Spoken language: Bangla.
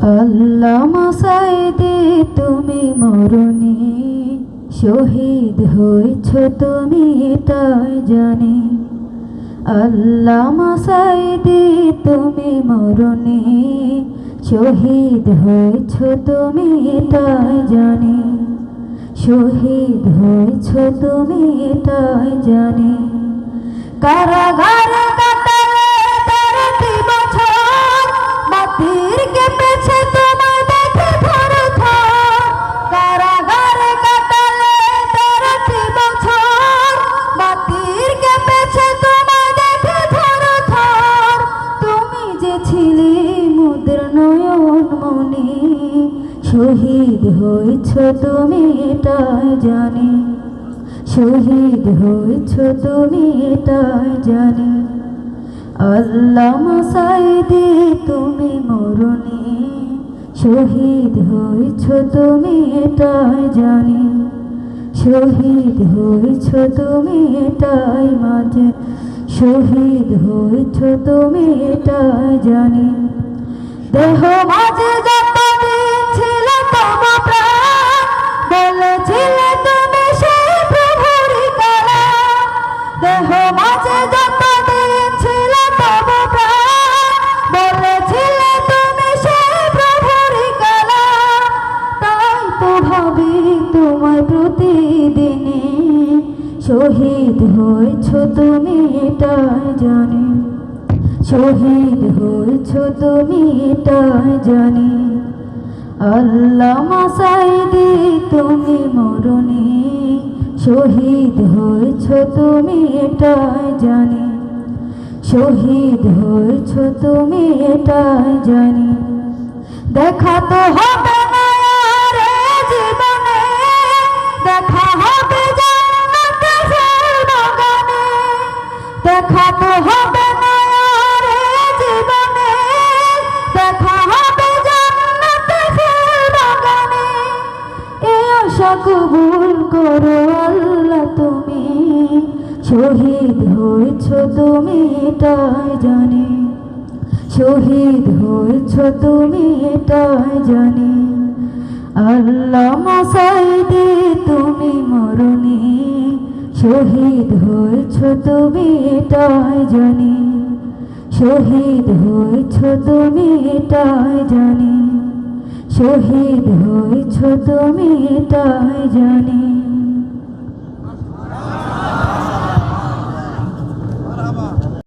আল্লামা সাঈদী তুমি মরণি, শহীদ হয়েছ তুমি এটাই জানি। আল্লামা সাঈদী তুমি মরণি, শহীদ হয়েছ তুমি এটাই জানি। শহীদ হয়েছ তুমি এটাই জানি। কারাগারে কাটালে 13টি বছর, বাতির কেঁপেছে তোমায় দেখে থর থর। কারাগারে কাটালে 13টি বছর, বাতির কেঁপেছে তোমায় দেখে থর থর। তুমি যে ছিলে মোদের নয়নমণি, শহীদ হয়েছ তুমি এটাই জানি। শহীদ হয়েছ তুমি এটাই জানি। আল্লামা সাঈদী তুমি মরণি, শহীদ হয়েছ তুমি এটাই জানি। শহীদ হয়েছ তুমি এটাই মাঝে, শহীদ হয়েছ তুমি এটাই জানি। দেহ মাঝে যতদিন ছিল তব প্রাণ, বলেছিলে তুমি সেই প্রভুরই কালাম। দেহ মাঝে যতদিন ছিল তব প্রাণ, বলেছিলে তুমি সেই প্রভুরই কালাম। তাই তো ভাবি তোমায় প্রতিদিনে, শহীদ হয়েছ তুমি এটাই জানি। শহীদ হয়েছ তুমি এটাই জানি। আল্লামা সাঈদী তুমি মরণি, শহীদ হয়েছ তুমি এটাই জানি। শহীদ হয়েছ তুমি এটাই জানি। দেখা তো হবে না আর এ জীবনে, দেখা হবে জান্নাতের ফুল বাগানে। দেখা তো হবে না আর এ জীবনে, দেখা হবে জান্নাতের ফুল বাগানে। এই আশা কবুল করো আল্লাহ তুমি, শহীদ হয়েছ তুমি এটাই জানি। শহীদ হয়েছ তুমি এটাই জানি। আল্লামা সাঈদী তুমি মরণি, শহীদ হয়েছ তুমি এটাই জানি। শহীদ হয়েছ তুমি এটাই জানি। শহীদ হয়েছ তুমি এটাই জানি।